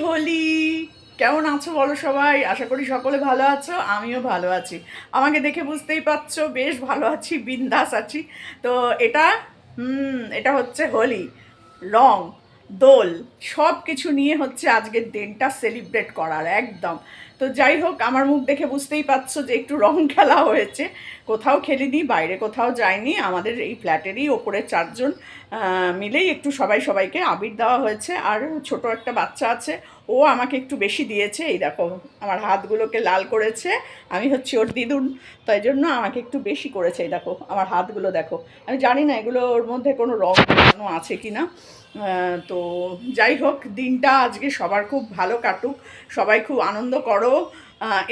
হোলি। কেমন আছো বলো সবাই? আশা করি সকলে ভালো আছো, আমিও ভালো আছি। আমাকে দেখে বুঝতেই পারছো বেশ ভালো আছি, বিন্দাস আছি। তো এটা এটা হচ্ছে হোলি। রং, দোল, সব কিছু নিয়ে হচ্ছে আজকের দিনটা সেলিব্রেট করার একদম। তো যাই হোক, আমার মুখ দেখে বুঝতেই পারছো যে একটু রং খেলা হয়েছে। কোথাও খেলিনি, বাইরে কোথাও যাইনি, আমাদের এই ফ্ল্যাটেরই ওপরে চারজন মিলেই একটু সবাই সবাইকে আবির দেওয়া হয়েছে। আর ছোট একটা বাচ্চা আছে, ও আমাকে একটু বেশি দিয়েছে। এই দেখো, আমার হাতগুলোকে লাল করেছে। আমি হচ্ছে ওর দিদুন, তাই জন্য আমাকে একটু বেশি করেছে। এই দেখো আমার হাতগুলো দেখো। আমি জানি না এগুলো ওর মধ্যে কোনো রং মেশানো আছে কি না। তো যাই হোক, দিনটা আজকে সবার খুব ভালো কাটুক। সবাই খুব আনন্দ করো,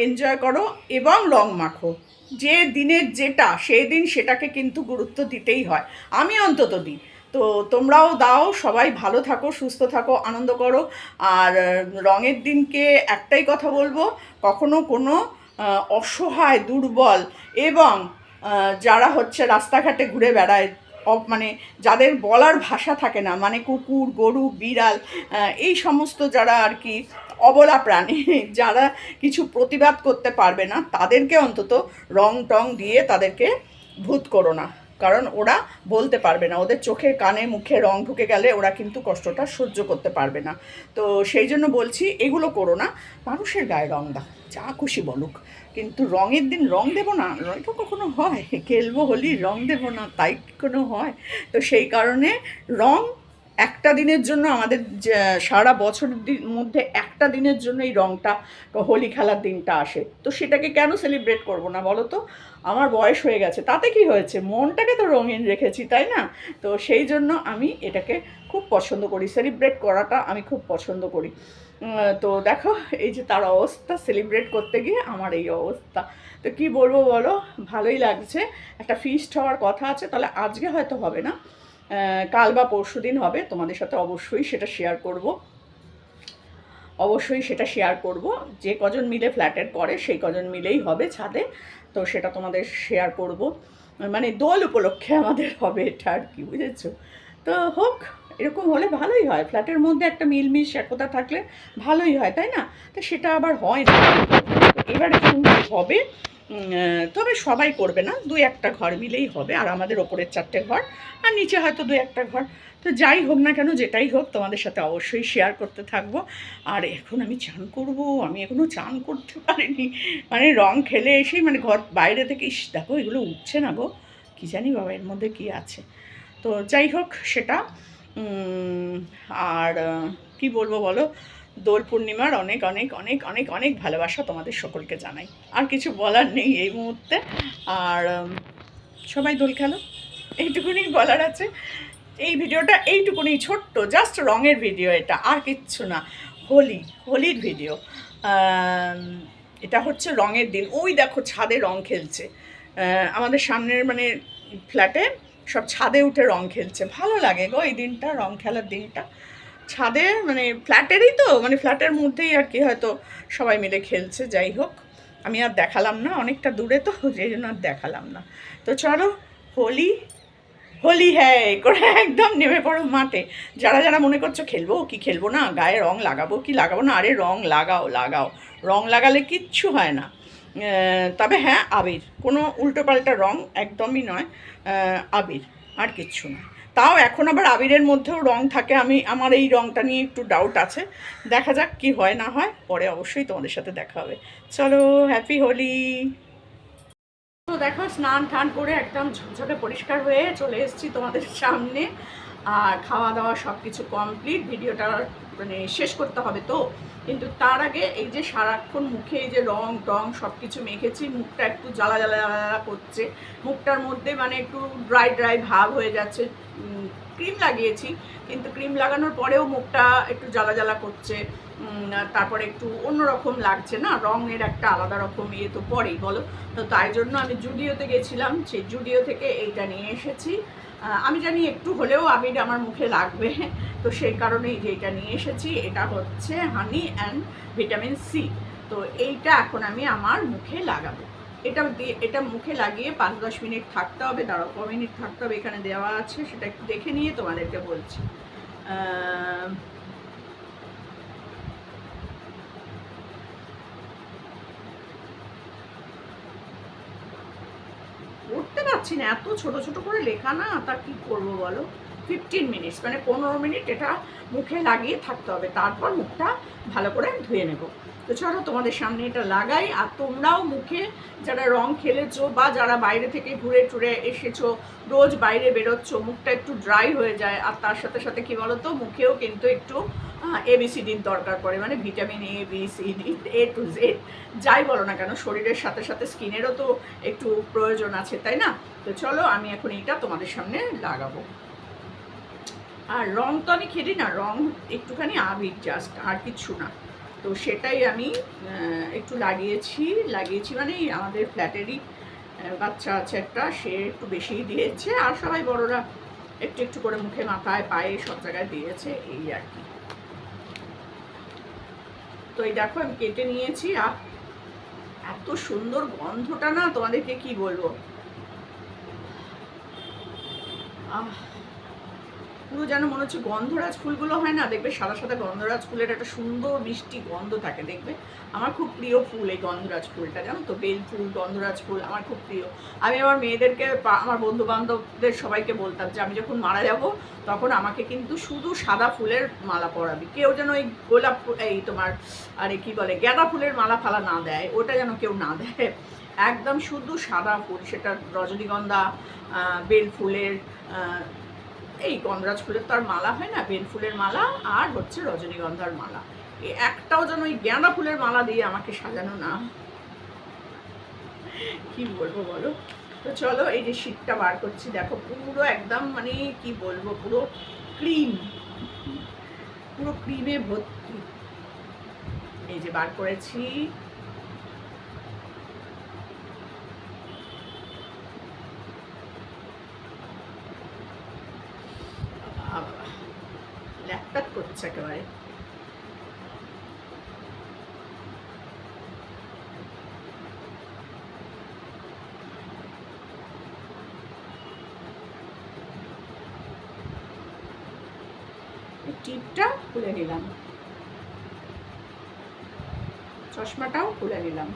এনজয় করো এবং রং মাখো। যে দিনের যেটা সেই দিন সেটাকে কিন্তু গুরুত্ব দিতেই হয়, আমি অন্তত দিই। তো তোমরাও দাও। সবাই ভালো থাকো, সুস্থ থাকো, আনন্দ করো। আর রঙের দিনকে একটাই কথা বলবো, কখনো কোনো অসহায়, দুর্বল এবং যারা হচ্ছে রাস্তাঘাটে ঘুরে বেড়ায়, মানে যাদের বলার ভাষা থাকে না, মানে কুকুর, গরু, বিড়াল, এই সমস্ত যারা আর কি অবলা প্রাণী, যারা কিছু প্রতিবাদ করতে পারবে না, তাদেরকে অন্তত রং টং দিয়ে তাদেরকে ভূত করো না। কারণ ওরা বলতে পারবে না, ওদের চোখে কানে মুখে রং ঢুকে গেলে ওরা কিন্তু কষ্টটা সহ্য করতে পারবে না। তো সেই জন্য বলছি, এগুলো করো না। মানুষের গায়ে রং দাও, যা খুশি বলুক, কিন্তু রঙের দিন রং দেবো না, এটা কখনো হয়? খেলবো হোলি, রং দেবো না, তাই কোনো হয়? তো সেই কারণে রং একটা দিনের জন্য, আমাদের সারা বছরের মধ্যে একটা দিনের জন্য এই রংটা, হোলি খেলার দিনটা আসে। তো সেটাকে কেন সেলিব্রেট করবো না বলো তো? আমার বয়স হয়ে গেছে, তাতে কি হয়েছে? মনটাকে তো রঙিন রেখেছি, তাই না? তো সেই জন্য আমি এটাকে খুব পছন্দ করি, সেলিব্রেট করাটা আমি খুব পছন্দ করি। তো দেখো, এই যে তার অবস্থা, সেলিব্রেট করতে গিয়ে আমার এই অবস্থা। তো কি বলবো বলো, ভালোই লাগছে। একটা ফিস্ট হওয়ার কথা আছে, তাহলে আজকে হয়তো হবে না, কাল বা পরশু দিন হবে। তোমাদের সাথে অবশ্যই সেটা শেয়ার করব, অবশ্যই সেটা শেয়ার করব। যে কজন মিলে ফ্ল্যাটের পরে সেই কজন মিলেই হবে ছাদে। তো সেটা তোমাদের শেয়ার করব, মানে দোল উপলক্ষে আমাদের হবে এটা আর কি, বুঝেছো? তো হোক, এরকম হলে ভালোই হয়। ফ্ল্যাটের মধ্যে একটা মিলমিশ একতা থাকলে ভালোই হয়, তাই না? তো সেটা আবার হয় না। এবারে কিন্তু হবে, তবে সবাই করবে না, দুই একটা ঘর মিলেই হবে। আর আমাদের ওপরের 4টে ঘর, আর নিচে হয়তো দুই একটা ঘর। তো যাই হোক না কেন, যেটাই হোক, তোমাদের সাথে অবশ্যই শেয়ার করতে থাকবো। আর এখন আমি চান করব, আমি এখনও চান করতে পারিনি। মানে রং খেলে এসেই, মানে ঘর বাইরে থেকে, ইস দেখো এগুলো উঠছে না গো, কী জানি বাবা এর মধ্যে কী আছে। তো যাই হোক সেটা। আর কি বলবো বলো, দোল পূর্ণিমার অনেক অনেক অনেক অনেক অনেক ভালোবাসা তোমাদের সকলকে জানাই। আর কিছু বলার নেই এই মুহূর্তে। আর সবাই দোল খেলো, এইটুকুনি বলার আছে। এই ভিডিওটা এইটুকুনি ছোট্ট, জাস্ট রঙের ভিডিও, এটা আর কিচ্ছু না। হোলির ভিডিও। এটা হচ্ছে রঙের দিন। ওই দেখো ছাদে রং খেলছে, আমাদের সামনের মানে ফ্ল্যাটে সব ছাদে উঠে রং খেলছে। ভালো লাগে গো এই দিনটা, রং খেলার দিনটা। ছাদে মানে ফ্ল্যাটেরই তো, মানে ফ্ল্যাটের মধ্যেই আর কি, হয়তো সবাই মিলে খেলছে। যাই হোক, আমি আর দেখালাম না, অনেকটা দূরে তো, সেই জন্য আর দেখালাম না। তো চলো, হোলি হোলি হ্যাঁ করে একদম নেমে পড়ো মাঠে। যারা যারা মনে করছো খেলবো কি খেলবো না, গায়ে রং লাগাবো কি লাগাবো না, আরে রং লাগাও লাগাও। রং লাগালে কিচ্ছু হয় না। তবে হ্যাঁ, আবির, কোনো উল্টোপাল্টা রং একদমই নয়, আবির, আর কিচ্ছু নয়। তাও এখন আবার আবিরের মধ্যেও রং থাকে, আমার এই রংটা নিয়ে একটু ডাউট আছে। দেখা যাক কি হয় না হয়, পরে অবশ্যই তোমাদের সাথে দেখা হবে। চলো, হ্যাপি হোলি। তো দেখো, স্নান টান করে একদম ঝকঝকে পরিষ্কার হয়ে চলে এসেছি তোমাদের সামনে। আর খাওয়া দাওয়া সব কিছু কমপ্লিট। ভিডিওটা মানে শেষ করতে হবে তো, কিন্তু তার আগে এই যে সারাক্ষণ মুখে এই যে রং টং সব কিছু মেখেছি, মুখটা একটু জ্বালা জ্বালা জ্বালা জ্বালা করছে। মুখটার মধ্যে মানে একটু ড্রাই ড্রাই ভাব হয়ে যাচ্ছে। ক্রিম লাগিয়েছি, কিন্তু ক্রিম লাগানোর পরেও মুখটা একটু জ্বালা জ্বালা করছে। তারপরে একটু অন্যরকম লাগছে না, রঙের একটা আলাদা রকম ইয়ে তো পরেই বলো। তো তাই জন্য আমি জুডিওতে গেছিলাম, সেই জুডিও থেকে এইটা নিয়ে এসেছি। আমি জানি একটু হলেও আবির আমার মুখে লাগবে, তো সেই কারণেই যে এটা নিয়ে এসেছি। এটা হচ্ছে হানি অ্যান্ড ভিটামিন সি। তো এইটা এখন আমি আমার মুখে লাগাবো। এটা মুখে লাগিয়ে 5-10 মিনিট থাকতে হবে। দাঁড়াও, ক মিনিট থাকতে হবে এখানে দেওয়া আছে, সেটা একটু দেখে নিয়ে তোমাদেরকে বলছি। পাচ্ছি না, এত ছোট ছোট করে লেখা না, তা কি করব বলো। 15 মিনিটস মানে 15 মিনিট এটা মুখে লাগিয়ে থাকতে হবে, তারপর মুখটা ভালো করে ধুয়ে নেব। তো চলো তোমাদের সামনে এটা লাগাই। আর তোমরাও মুখে যারা রং খেলেছো বা যারা বাইরে থেকে ঘুরে টুরে এসেছো, রোজ বাইরে বেরোচ্ছ, মুখটা একটু ড্রাই হয়ে যায়, আর তার সাথে সাথে কী বলো তো, মুখেও কিন্তু একটু ABCDর দরকার পড়ে, মানে vitamin ABCD A to Z যাই বলো না কেন, শরীরের সাথে সাথে স্কিনেরও তো একটু প্রয়োজন আছে, তাই না? তো চলো আমি এখন এইটা তোমাদের সামনে লাগাবো। আর রং তো আমি খেলি না, রং একটুখানি আবির জাস্ট, আর কিচ্ছু না। তো সেটাই আমি একটু লাগিয়েছি মানে আমাদের ফ্ল্যাটেরই বাচ্চা আছে একটা, সে একটু বেশিই দিয়েছে, আর সবাই বড়রা একটু একটু করে মুখে মাথায় পায়ে সব জায়গায় দিয়েছে, এই আর কি। তো এই দেখো আমি কেটে নিয়েছি। আর এত সুন্দর গন্ধটা না, তোমাদেরকে কি বলবো, পুরো যেন মনে হচ্ছে গন্ধরাজ ফুলগুলো হয় না, দেখবে সাদা সাদা গন্ধরাজ ফুলের একটা সুন্দর মিষ্টি গন্ধ থাকে, দেখবে। আমার খুব প্রিয় ফুল এই গন্ধরাজ ফুলটা, জানো তো, বেল ফুল, গন্ধরাজ ফুল আমার খুব প্রিয়। আমি আমার মেয়েদেরকে, আমার বন্ধু বান্ধবদের সবাইকে বলতাম যে আমি যখন মারা যাব তখন আমাকে কিন্তু শুধু সাদা ফুলের মালা পরাবি, কেউ যেন এই গোলাপ এই তোমার আরে কি বলে গাঁদা ফুলের মালা ফালা না দেয়, ওটা যেন কেউ না দেয়, একদম শুধু সাদা ফুল, সেটা রজনীগন্ধা, বেল ফুলের, এই গন্ধরাজ ফুলের তো আর মালা হয় না, বেল ফুলের মালা আর হচ্ছে রজনীগন্ধার মালা, এই একটাও যেন ওই গাঁদা ফুলের মালা দিয়ে আমাকে সাজানো না, কি বলবো বলো। তো চলো এই যে শীতটা বার করছি, দেখো পুরো একদম মানে কি বলবো, পুরো ক্রিমে ভর্তি। এই যে বার করেছি, ল্যাপটপ করছে একেবারে। টিপটা খুলে নিলাম, চশমাটাও খুলে নিলাম।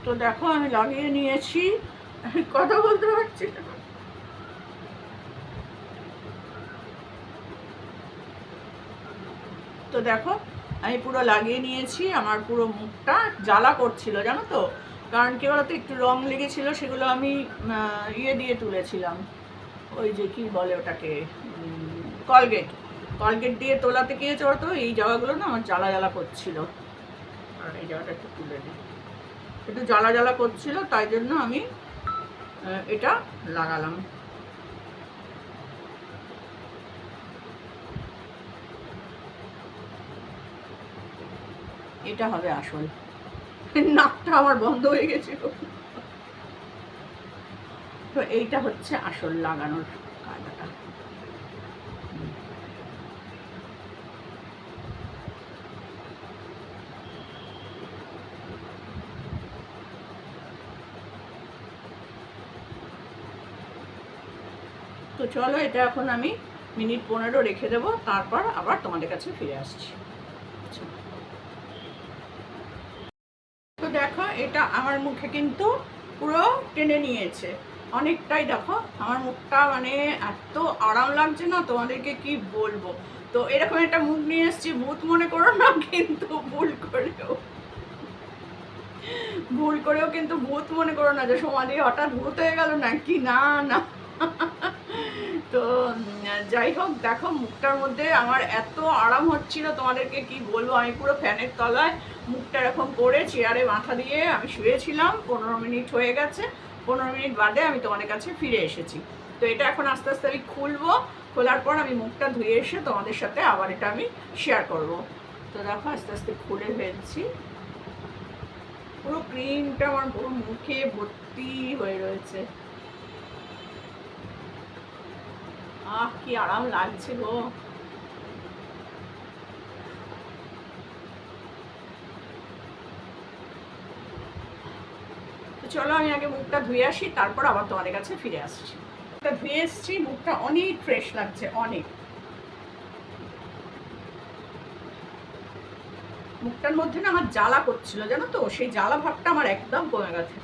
তো দেখো আমি লাগিয়ে নিয়েছি, কথা বলতে পারছি না। তো দেখো আমি পুরো লাগিয়ে নিয়েছি, আমার পুরো মুখটা জ্বালা করছিল জানো তো, কারণ কি বলতো, একটু রং লেগেছিল, সেগুলো আমি ইয়ে দিয়ে তুলেছিলাম, ওই যে কি বলে ওটাকে, কলগেট দিয়ে তোলাতে গিয়ে চড়তো, এই জায়গাগুলো না আমার জ্বালা জ্বালা করছিল, আর এই জায়গাটা একটু তুলে দিই, একটু জ্বালা জ্বালা করছিল, তাই জন্য আমি এটা লাগালাম। এটা হবে আসল, নাকটা আমার বন্ধ হয়ে গেছিল, তো এইটা হচ্ছে আসল লাগানোর কায়দাটা। তো চলো এটা এখন আমি মিনিট 15 রেখে দেবো, তারপর আবার তোমাদের কাছে ফিরে আসছি। তো দেখো এটা আমার মুখে কিন্তু পুরো টেনে নিয়েছে অনেকটাই, দেখো আমার মুখটা মানে এত আরাম লাগছে না, তোমাদেরকে কি বলবো। তো এরকম একটা মুখ নিয়ে এসেছি, ভূত মনে করো না কিন্তু, ভুল করেও কিন্তু ভূত মনে করো না যে সমাধি হঠাৎ ভূত হয়ে গেল নাকি, না না। তো যাই হোক, দেখো মুখটার মধ্যে আমার এত আরাম হচ্ছিল, তোমাদেরকে কি বলবো। আমি পুরো ফ্যানের তলায় মুখটা এরকম করে চেয়ারে মাথা দিয়ে আমি শুয়েছিলাম। 15 মিনিট হয়ে গেছে, 15 মিনিট বাদে আমি তোমাদের কাছে ফিরে এসেছি। তো এটা এখন আস্তে আস্তে আমি খুলবো, খোলার পর আমি মুখটা ধুয়ে এসে তোমাদের সাথে আবার এটা আমি শেয়ার করব। তো দেখো আস্তে আস্তে খুলে ফেলছি। পুরো ক্রিমটা আমার পুরো মুখে ভর্তি হয়ে রয়েছে। আহ, কি আরাম লাগছে গো। তো চলো আমি আগে মুখটা ধুয়ে আসি, তারপর আবার তোমাদের কাছে ফিরে আসছি। মুখটা ধুয়ে এসছি, মুখটা অনেক ফ্রেশ লাগছে, অনেক। মুখটার মধ্যে না আমার জ্বালা করছিল, জানো তো, সেই জ্বালা ভাবটা আমার একদম কমে গেছে।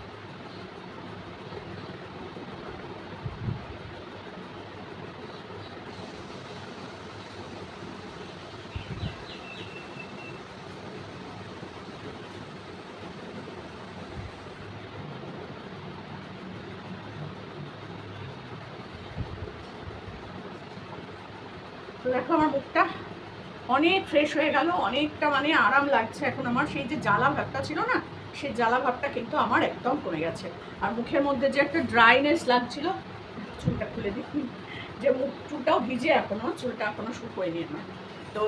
তো দেখো আমার মুখটা অনেক ফ্রেশ হয়ে গেল, অনেকটা মানে আরাম লাগছে এখন আমার। সেই যে জ্বালা ভাবটা ছিল না, সেই জ্বালা ভাবটা কিন্তু আমার একদম কমে গেছে। আর মুখের মধ্যে যে একটা ড্রাইনেস লাগছিল, চুলটা খুলে দিই, যে মুখ চুলটাও ভিজে এখনো, চুলটা এখনো শুকোয়নি না। তো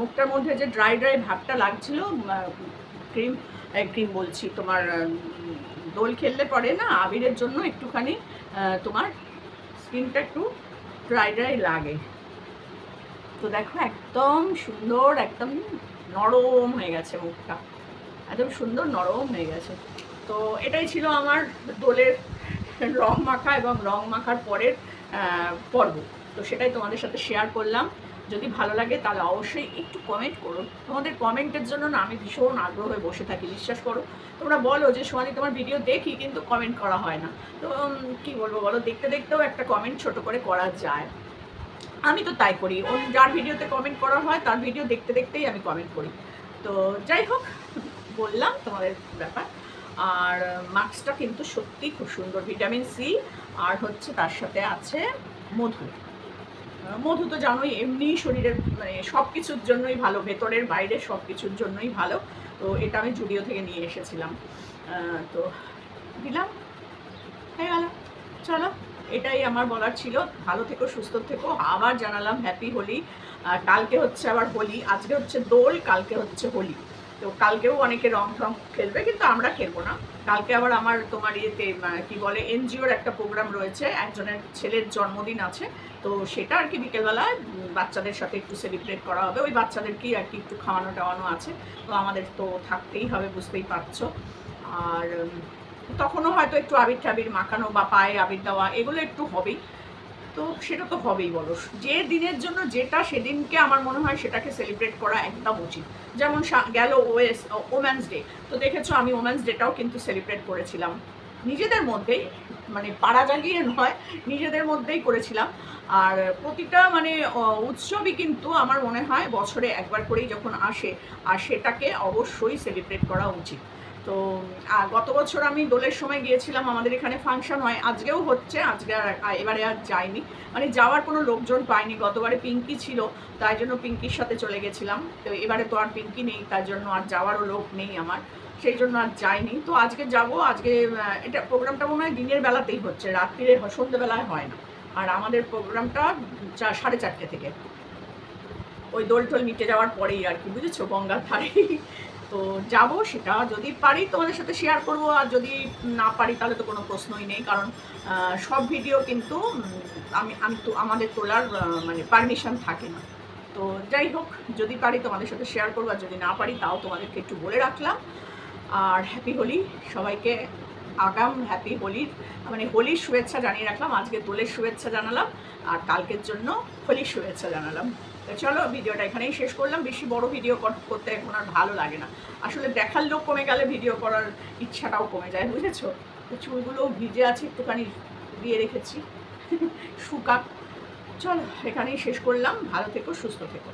মুখটার মধ্যে যে ড্রাই ড্রাই ভাবটা লাগছিল, ক্রিম ক্রিম বলছি, তোমার দোল খেললে পরে না আবিরের জন্য একটুখানি তোমার স্কিনটা একটু ড্রাই ড্রাই লাগে। তো দেখো একদম সুন্দর, একদম নরম হয়ে গেছে মুখটা, একদম সুন্দর নরম হয়ে গেছে। তো এটাই ছিল আমার দোলের রং মাখা এবং রং মাখার পরের পর্ব। তো সেটাই তোমাদের সাথে শেয়ার করলাম। যদি ভালো লাগে তাহলে অবশ্যই একটু কমেন্ট করো। তোমাদের কমেন্টের জন্য না আমি ভীষণ আগ্রহ হয়ে বসে থাকি, বিশ্বাস করো। তোমরা বলো যে সোনালি তোমার ভিডিও দেখি কিন্তু কমেন্ট করা হয় না। তো কি বলবো বলো, দেখতে দেখতেও একটা কমেন্ট ছোট করে করা যায়। আমি তো তাই করি, যার ভিডিওতে কমেন্ট করা হয় তার ভিডিও দেখতে দেখতেই আমি কমেন্ট করি। তো যাই হোক, বললাম তোমাদের ব্যাপার। আর মাস্কটা কিন্তু সত্যি খুব সুন্দর, ভিটামিন সি আর হচ্ছে তার সাথে আছে মধু। মধু তো জানোই এমনি শরীরের মানে সব কিছুর জন্যই ভালো, ভেতরের বাইরে সব কিছুর জন্যই ভালো। তো এটা আমি জুডিও থেকে নিয়ে এসেছিলাম, তো দিলাম, হয়ে গেল। চলো, এটাই আমার বলার ছিল। ভালো থেকো, সুস্থ থেকো। আবার জানালাম হ্যাপি হোলি। কালকে হচ্ছে আবার হোলি, আজকে হচ্ছে দোল, কালকে হচ্ছে হোলি। তো কালকেও অনেকে রং টং খেলবে, কিন্তু আমরা খেলবো না। কালকে আবার আমার তোমার ইয়েতে কি বলে এনজিওর একটা প্রোগ্রাম রয়েছে, একজনের ছেলের জন্মদিন আছে। তো সেটা আর কি বিকেলবেলায় বাচ্চাদের সাথে একটু সেলিব্রেট করা হবে। ওই বাচ্চাদেরকেই আর কি একটু খাওয়ানো টাওয়ানো আছে। তো আমাদের তো থাকতেই হবে, বুঝতেই পারছো। আর তখনও হয়তো একটু আবির টাবির মাখানো বা পায়ে আবির দেওয়া এগুলো একটু হবেই। তো সেটা তো হবেই বলো, যে দিনের জন্য যেটা সেদিনকে আমার মনে হয় সেটাকে সেলিব্রেট করা একদম উচিত। যেমন গেল ওমেন্স ডে, তো দেখেছো আমি ওমেন্স ডেটাও কিন্তু সেলিব্রেট করেছিলাম নিজেদের মধ্যেই, মানে পাড়া জাগিয়ে নয়, নিজেদের মধ্যেই করেছিলাম। আর প্রতিটা মানে উৎসবই কিন্তু আমার মনে হয় বছরে একবার করেই যখন আসে, আর সেটাকে অবশ্যই সেলিব্রেট করা উচিত। তো গত বছর আমি দোলের সময় গিয়েছিলাম, আমাদের এখানে ফাংশন হয়, আজকেও হচ্ছে, আজকে এবারে আর যাইনি, মানে যাওয়ার কোনো লোকজন পাইনি। গতবারে পিঙ্কি ছিল, তাই জন্য পিঙ্কির সাথে চলে গেছিলাম। তো এবারে তো আর পিঙ্কি নেই, তাই জন্য আর যাওয়ারও লোক নেই আমার, সেই জন্য আর যাইনি। তো আজকে যাব। আজকে এটা প্রোগ্রামটা মনে হয় দিনের বেলাতেই হচ্ছে, রাত্রিরে সন্ধ্যেবেলায় হয় না। আর আমাদের প্রোগ্রামটা 4:30 থেকে, ওই দোল টোল মিটে যাওয়ার পরেই আর কি, বুঝেছো, গঙ্গার ধারেই। তো যাব, সেটা যদি পারি তোমাদের সাথে শেয়ার করব, আর যদি না পারি তাহলে তো কোনো প্রশ্নই নেই, কারণ সব ভিডিও কিন্তু আমি আমি তো আমাদের তোলার মানে পারমিশন থাকে না। তো যাই হোক, যদি পারি তোমাদের সাথে শেয়ার করবো, আর যদি না পারি তাও তোমাদেরকে একটু বলে রাখলাম। আর হ্যাপি হোলি সবাইকে, আগাম হ্যাপি হোলির মানে হোলির শুভেচ্ছা জানিয়ে রাখলাম। আজকে দোলের শুভেচ্ছা জানালাম, আর কালকের জন্য হোলির শুভেচ্ছা জানালাম। তো চলো, ভিডিওটা এখানেই শেষ করলাম। বেশি বড় ভিডিও করতে এখন আর ভালো লাগে না, আসলে দেখার লোক কমে গেলে ভিডিও করার ইচ্ছাটাও কমে যায়, বুঝেছো। তো চুলগুলোও ভিজে আছে, একটুখানি দিয়ে রেখেছি শুকাক। চলো, এখানেই শেষ করলাম। ভালো থেকো, সুস্থ থেকো।